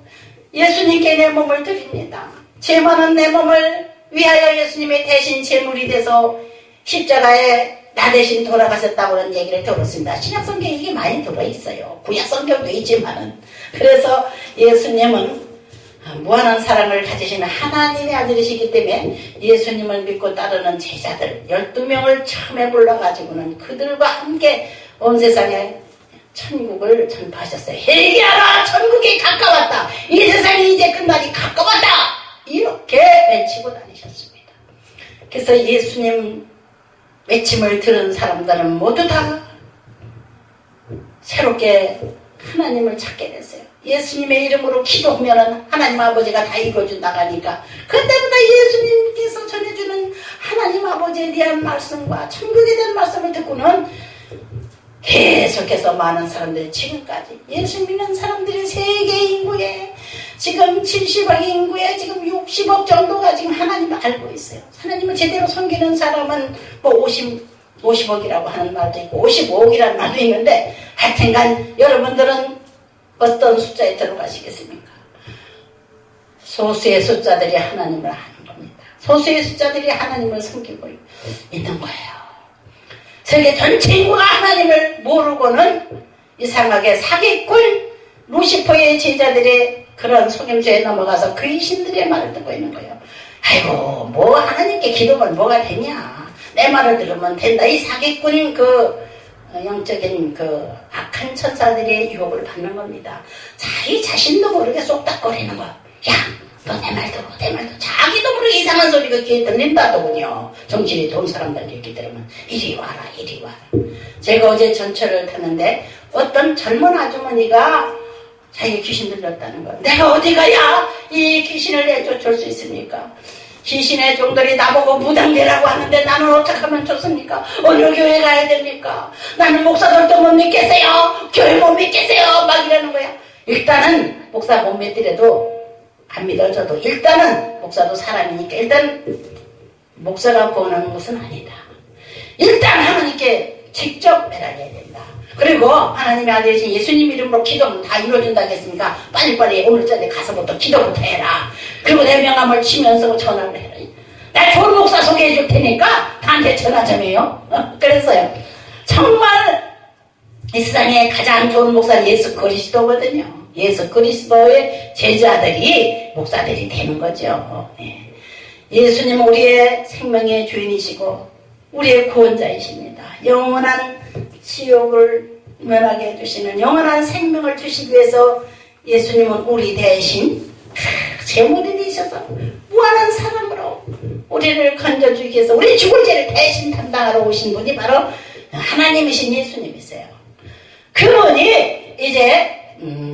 예수님께 내 몸을 드립니다. 죄 많은 내 몸을 위하여 예수님의 대신 제물이 돼서 십자가에 나 대신 돌아가셨다고 하는 얘기를 들었습니다. 신약성경에 이게 많이 들어있어요. 구약성경도 있지만은. 그래서 예수님은 무한한 사랑을 가지시는 하나님의 아들이시기 때문에 예수님을 믿고 따르는 제자들 12명을 처음에 불러가지고는 그들과 함께 온 세상에 천국을 전파하셨어요. 회개하라! 천국이 가까웠다! 이 세상이 이제 끝나기 가까웠다! 이렇게 외치고 다니셨습니다. 그래서 예수님 외침을 들은 사람들은 모두 다 새롭게 하나님을 찾게 됐어요. 예수님의 이름으로 기도하면 하나님 아버지가 다 이루어준다고 하니까 그때부터 예수님께서 전해주는 하나님 아버지에 대한 말씀과 천국에 대한 말씀을 듣고는 계속해서 많은 사람들이 지금까지 예수 믿는 사람들이 세계 인구에 지금 70억 인구에 지금 60억 정도가 지금 하나님을 알고 있어요. 하나님을 제대로 섬기는 사람은 뭐 50억이라고 하는 말도 있고 55억이라는 말도 있는데 하여튼간 여러분들은 어떤 숫자에 들어가시겠습니까? 소수의 숫자들이 하나님을 아는 겁니다. 소수의 숫자들이 하나님을 섬기고 있는 거예요. 세계 전체 인구가 하나님을 모르고는 이상하게 사기꾼 루시퍼의 제자들의 그런 속임수에 넘어가서 귀신들의 말을 듣고 있는 거예요. 아이고 뭐 하나님께 기도면 뭐가 되냐. 내 말을 들으면 된다. 이 사기꾼인 그 영적인 그 악한 천사들의 유혹을 받는 겁니다. 자기 자신도 모르게 쏙닥거리는 거야. 야, 너 내 말 들어, 내 말 들어. 자기도 모르게 이상한 소리가 귀에 들린다더군요. 정신이 돈 사람들 얘기 들으면 이리 와라, 이리 와라. 제가 어제 전철을 탔는데 어떤 젊은 아주머니가 자기 귀신 들렸다는 거야. 내가 어디 가야 이 귀신을 내쫓을 수 있습니까? 귀신의 종들이 나보고 무당되라고 하는데 나는 어떻게 하면 좋습니까? 어느 교회 가야 됩니까? 나는 목사들도 못 믿겠어요. 교회 못 믿겠어요. 막 이러는 거야. 일단은 목사 못 믿더라도 안 믿어져도 일단은 목사도 사람이니까 일단 목사가 보는 것은 아니다. 일단 하나님께 직접 매달려야 된다. 그리고 하나님의 아들이신 예수님 이름으로 기도하면 다 이루어진다고 했으니까 빨리빨리 오늘전에 가서부터 기도부터 해라. 그리고 내 명함을 치면서 전화를 해라. 나 좋은 목사 소개해 줄 테니까 나한테 전화 좀 해요. 그랬어요. 정말 이 세상에 가장 좋은 목사는 예수 그리스도거든요. 예수 그리스도의 제자들이 목사들이 되는 거죠. 네. 예수님은 우리의 생명의 주인이시고 우리의 구원자이십니다. 영원한 지옥을 면하게 해주시는 영원한 생명을 주시기 위해서 예수님은 우리 대신 제물이 되셔서 무한한 사랑으로 우리를 건져주기 위해서 우리 죽을 죄를 대신 담당하러 오신 분이 바로 하나님이신 예수님이세요. 그분이 이제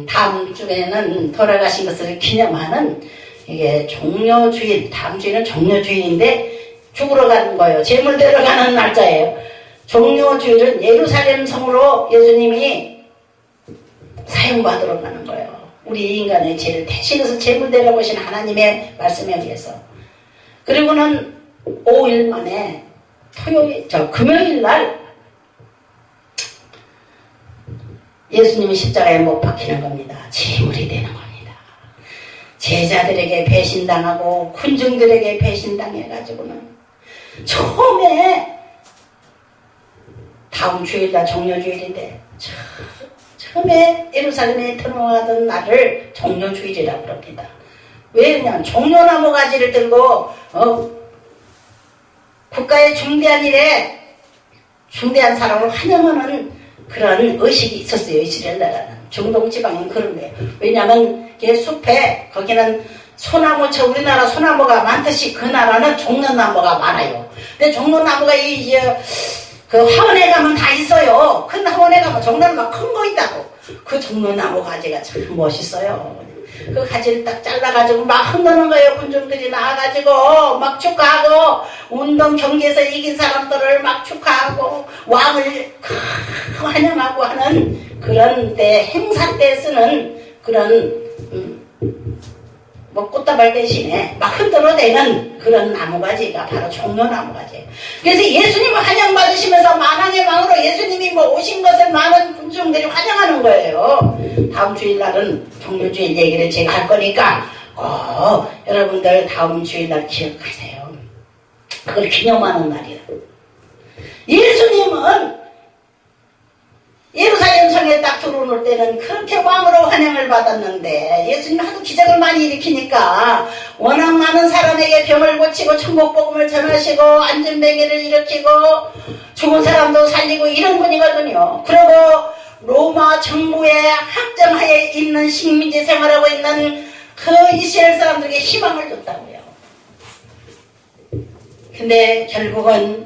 다음 주에는 돌아가신 것을 기념하는 이게 종려주일, 다음 주에는 종려주일인데 죽으러 가는 거예요. 제물 데려가는 날짜예요. 종려주일은 예루살렘 성으로 예수님이 사용받으러 가는 거예요. 우리 인간의 죄를 대신해서 제물 데려오신 하나님의 말씀에 의해서. 그리고는 5일 만에 금요일 날 예수님이 십자가에 못 박히는 겁니다. 제물이 되는 겁니다. 제자들에게 배신당하고 군중들에게 배신당해가지고는 처음에 다음 주일날 종려주일인데 처음에 예루살렘에 들어가던 날을 종려주일이라고 그럽니다. 왜냐면 종려나무 가지를 들고 국가의 중대한 일에 중대한 사람을 환영하는 그런 의식이 있었어요. 이스라엘 나라는. 중동 지방은 그런 거예요. 왜냐하면 이게 숲에 거기는 소나무처 우리나라 소나무가 많듯이 그 나라는 종려나무가 많아요. 근데 종려나무가 그 화원에 가면 다 있어요. 큰 화원에 가면 종려나무가 큰 거 있다고. 그 종려나무 가지가 참 멋있어요. 그 가지를 딱 잘라가지고 막 흔드는 거예요. 군중들이 나와가지고 막 축하하고 운동 경기에서 이긴 사람들을 막 축하하고 왕을 환영하고 하는 그런 때 행사 때 쓰는 그런 뭐 꽃다발 대신에 막 흔들어대는 그런 나무가지가 바로 종려나무가지예요. 그래서 예수님을 환영받으시면서 만왕의 왕으로 예수님이 뭐 오신 것을 많은 군중들이 환영하는 거예요. 다음 주일날은 종려주일 얘기를 제가 할 거니까 여러분들 다음 주일날 기억하세요. 그걸 기념하는 날이라. 예수님은 예루살렘 성에 딱 들어올 때는 그렇게 왕으로 환영을 받았는데 예수님이 하도 기적을 많이 일으키니까 워낙 많은 사람에게 병을 고치고 천국 복음을 전하시고 안전뱅이를 일으키고 죽은 사람도 살리고 이런 분이거든요. 그리고 로마 정부의 학정하에 있는 식민지 생활하고 있는 그 이스라엘 사람들에게 희망을 줬다고요. 근데 결국은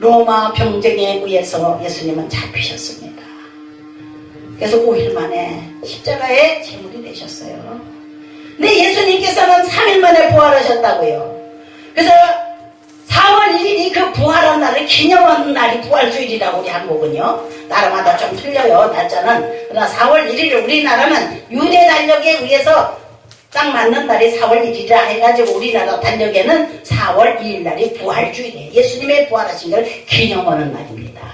로마 병정에 의해서 예수님은 잡히셨습니다. 그래서 5일 만에 십자가에 제물이 되셨어요. 근데 예수님께서는 3일 만에 부활하셨다고요. 그래서 4월 1일이 그 부활한 날을 기념하는 날이 부활주일이라고 우리 한국은요. 나라마다 좀 틀려요. 날짜는. 그러나 4월 1일을 우리나라는 유대 달력에 의해서 딱 맞는 날이 4월 1일이라 해가지고 우리나라 달력에는 4월 2일 날이 부활주일이에요. 예수님의 부활하신 걸 기념하는 날입니다.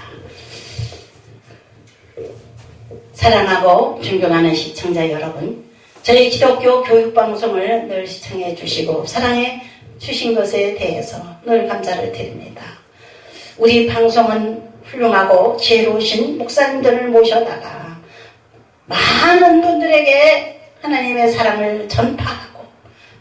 사랑하고 존경하는 시청자 여러분, 저희 기독교 교육방송을 늘 시청해 주시고 사랑해 주신 것에 대해서 늘 감사를 드립니다. 우리 방송은 훌륭하고 지혜로우신 목사님들을 모셔다가 많은 분들에게 하나님의 사랑을 전파하고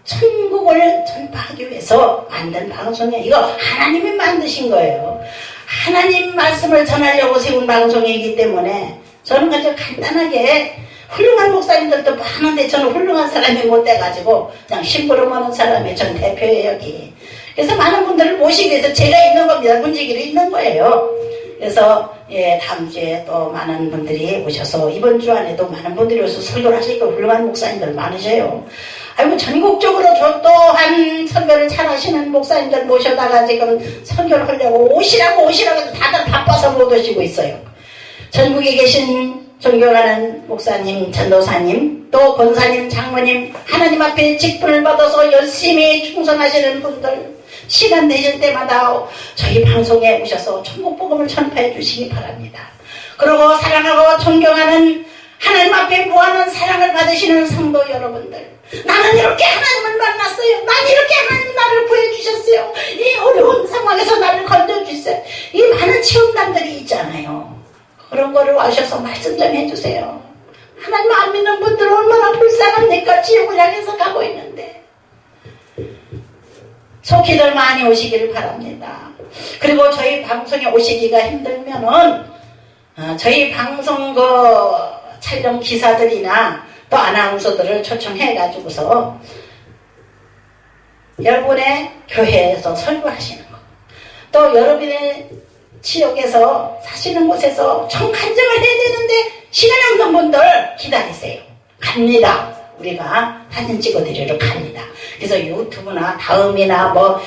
천국을 전파하기 위해서 만든 방송이에요. 이거 하나님이 만드신 거예요. 하나님 말씀을 전하려고 세운 방송이기 때문에 저는 아주 간단하게 훌륭한 목사님들도 많은데 저는 훌륭한 사람이 못 돼가지고 그냥 심부름하는 사람이 전 대표예요 여기. 그래서 많은 분들을 모시기 위해서 제가 있는 겁니다. 문지기로 있는 거예요. 그래서 다음 주에 또 많은 분들이 오셔서 이번 주 안에도 많은 분들이 오셔서 설교를 하시니까 훌륭한 목사님들 많으셔요. 아이고 전국적으로 저 또한 설교를 잘하시는 목사님들 모셔다가 지금 설교를 하려고 오시라고 해도 다들 바빠서 못 오시고 있어요. 전국에 계신 존경하는 목사님, 전도사님, 또 권사님, 장모님, 하나님 앞에 직분을 받아서 열심히 충성하시는 분들 시간 되실 때마다 저희 방송에 오셔서 천국복음을 전파해 주시기 바랍니다. 그리고 사랑하고 존경하는 하나님 앞에 무한한 사랑을 받으시는 성도 여러분들, 나는 이렇게 하나님을 만났어요. 나는 이렇게 하나님 나를 구해주셨어요. 이 어려운 상황에서 나를 건져주세요. 이 많은 체험담들이 있잖아요. 그런 거를 와셔서 말씀 좀 해주세요. 하나님 안 믿는 분들 얼마나 불쌍합니까? 지옥을 향해서 가고 있는데. 속히들 많이 오시기를 바랍니다. 그리고 저희 방송에 오시기가 힘들면은 저희 방송 촬영 기사들이나 또 아나운서들을 초청해가지고서 여러분의 교회에서 설교하시는 거, 또 여러분의 지역에서 사시는 곳에서 총간증을 해야 되는데 시간이 없는 분들 기다리세요. 갑니다. 우리가 사진 찍어드리러 갑니다. 그래서 유튜브나 다음이나 뭐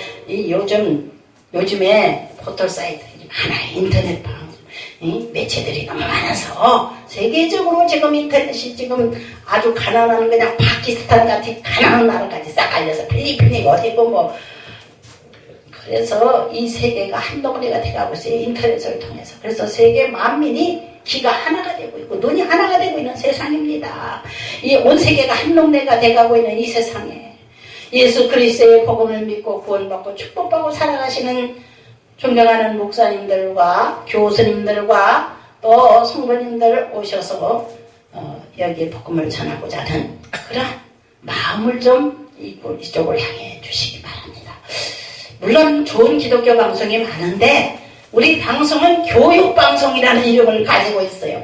요즘에 포털 사이트들이 많아요. 인터넷 방송 매체들이 너무 많아서 세계적으로 지금 인터넷이 지금 아주 가난한 그냥 파키스탄 같은 가난한 나라까지 싹 알려서 필리핀이 어디고 뭐 그래서 이 세계가 한 덩어리가 돼가고 있어요. 인터넷을 통해서. 그래서 세계 만민이 귀가 하나가 되고 있고 눈이 하나가 되고 있는 세상입니다. 이 온 세계가 한 동네가 돼가고 있는 이 세상에 예수 그리스도의 복음을 믿고 구원받고 축복받고 살아가시는 존경하는 목사님들과 교수님들과 또 성도님들 오셔서 여기 복음을 전하고자 하는 그런 마음을 좀 이쪽을 향해 주시기 바랍니다. 물론 좋은 기독교 방송이 많은데 우리 방송은 교육방송이라는 이름을 가지고 있어요.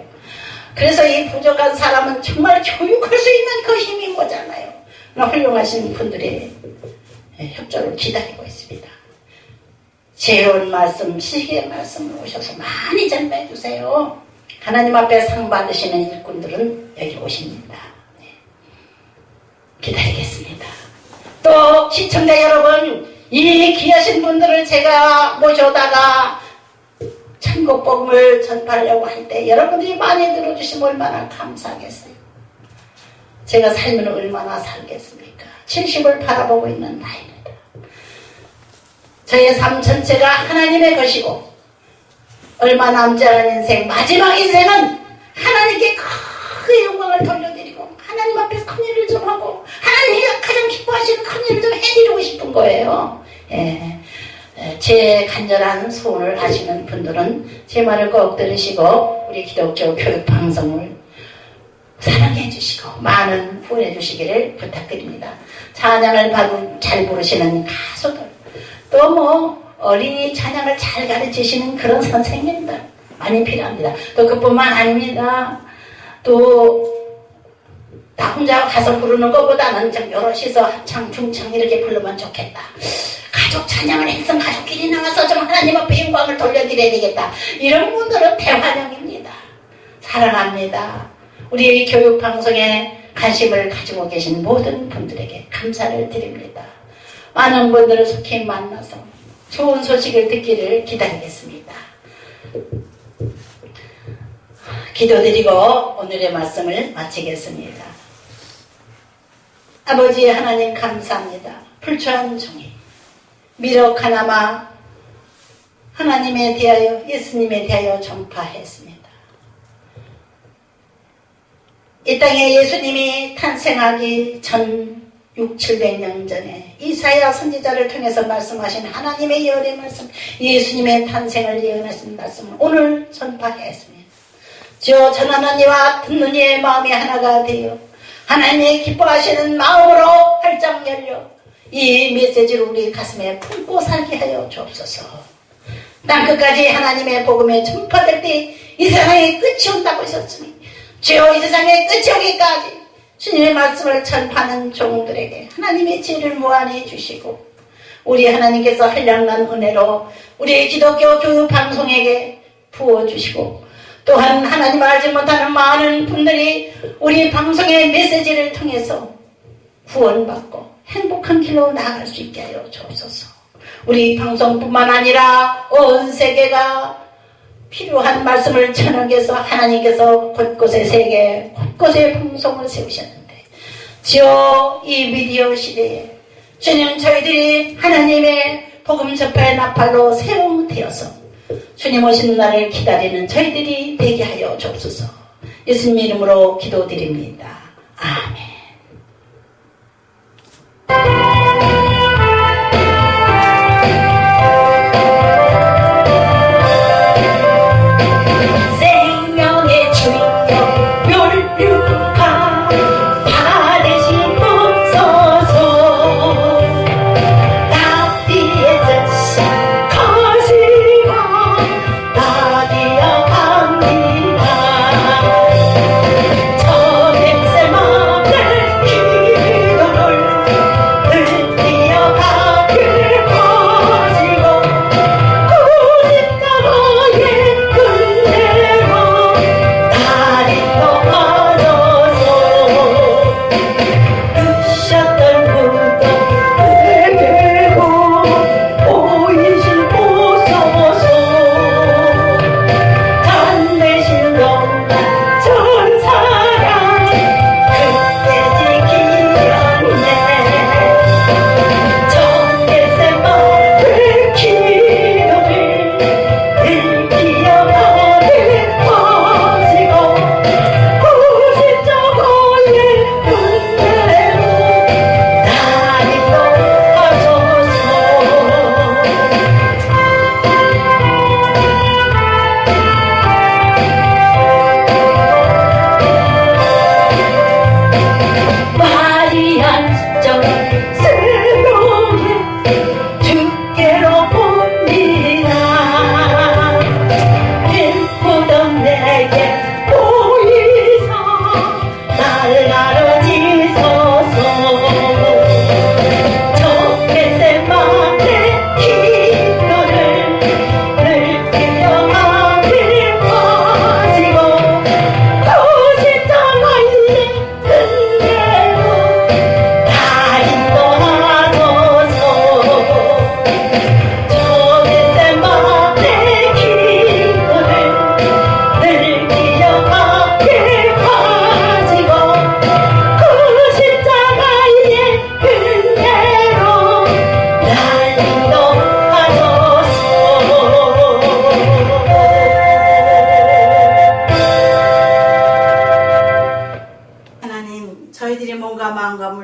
그래서 이 부족한 사람은 정말 교육할 수 있는 그 힘이 뭐잖아요. 훌륭하신 분들의 협조를 기다리고 있습니다. 지혜로운 말씀, 시기의 말씀을 오셔서 많이 전달해 주세요. 하나님 앞에 상 받으시는 일꾼들은 여기 오십니다. 기다리겠습니다. 또 시청자 여러분, 이 귀하신 분들을 제가 모셔다가 천국복음을 전파하려고 할 때 여러분들이 많이 들어주시면 얼마나 감사하겠어요. 제가 살면 얼마나 살겠습니까? 70을 바라보고 있는 나이입니다. 저의 삶 전체가 하나님의 것이고 얼마 남지 않은 인생, 마지막 인생은 하나님께 큰 영광을 돌려드리고 하나님 앞에서 큰 일을 좀 하고 하나님이 가장 기뻐하시는 큰 일을 좀 해드리고 싶은 거예요. 제 간절한 소원을 하시는 분들은 제 말을 꼭 들으시고 우리 기독교 교육방송을 사랑해 주시고 많은 후원해 주시기를 부탁드립니다. 찬양을 잘 부르시는 가수들, 또 뭐 어린이 찬양을 잘 가르치시는 그런 선생님들 많이 필요합니다. 또 그뿐만 아닙니다. 또 나 혼자 가서 부르는 것보다는 좀 여럿이서 합창, 중창 이렇게 부르면 좋겠다. 가족 찬양을 해서 가족끼리 나가서 좀 하나님 앞에 영광을 돌려드려야 되겠다. 이런 분들은 대환영입니다. 사랑합니다. 우리 교육방송에 관심을 가지고 계신 모든 분들에게 감사를 드립니다. 많은 분들을 속히 만나서 좋은 소식을 듣기를 기다리겠습니다. 기도드리고 오늘의 말씀을 마치겠습니다. 아버지 하나님 감사합니다. 불초한 종이 미륵 하나마 하나님에 대하여 예수님에 대하여 전파했습니다. 이 땅에 예수님이 탄생하기 전 600~700년 전에 이사야 선지자를 통해서 말씀하신 하나님의 예언의 말씀, 예수님의 탄생을 예언하신 말씀을 오늘 전파했습니다. 주여 전하는 이와 듣는 이의 마음이 하나가 되어 하나님의 기뻐하시는 마음으로 활짝 열려 이 메시지를 우리 가슴에 품고 살게 하여 주옵소서. 땅끝까지 하나님의 복음에 전파될 때 이 세상에 끝이 온다고 하셨으니 주여 이 세상에 끝이 오기까지 주님의 말씀을 전파하는 종들에게 하나님의 지혜를 무한히 주시고 우리 하나님께서 한량난 은혜로 우리 기독교 교육방송에게 부어주시고 또한 하나님 알지 못하는 많은 분들이 우리 방송의 메시지를 통해서 구원받고 행복한 길로 나아갈 수 있게 하여 주옵소서. 우리 방송뿐만 아니라 온 세계가 필요한 말씀을 전하기 위해서 하나님께서 곳곳에 세계 곳곳에 방송을 세우셨는데 주여 이 미디어 시대에 주님 저희들이 하나님의 복음 전파의 나팔로 사용되어서 주님 오시는 날을 기다리는 저희들이 되게 하여 주옵소서. 예수님 이름으로 기도드립니다. 아멘. 생명의 주여 멸류관 받으신 옵소서. 나비의 전신 거시와 나디어 갑니다. 저 냄새 맡는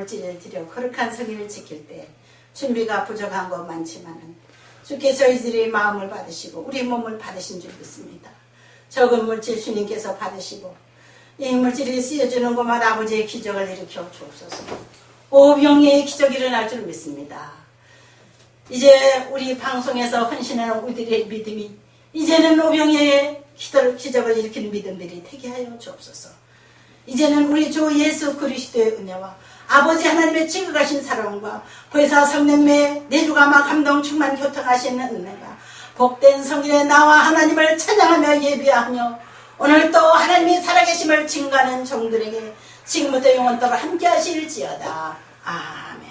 물질을 들여 거룩한 성의를 지킬 때 준비가 부족한 것 많지만은 주께 저희들의 마음을 받으시고 우리 몸을 받으신 줄 믿습니다. 적은 물질 주님께서 받으시고 이 물질이 쓰여주는 것만 아버지의 기적을 일으켜 주옵소서. 오병이의 기적이 일어날 줄 믿습니다. 이제 우리 방송에서 헌신하는 우리들의 믿음이 이제는 오병이의 기적을 일으키는 믿음들이 되게 하여 주옵소서. 이제는 우리 주 예수 그리스도의 은혜와 아버지 하나님의 지극하신 사랑과 보혜사 성령의 내주가마 감동 충만 교통하시는 은혜가 복된 성일에 나와 하나님을 찬양하며 예비하며 오늘 또 하나님이 살아계심을 증거하는 종들에게 지금부터 영원토록 함께 하실지어다. 아멘.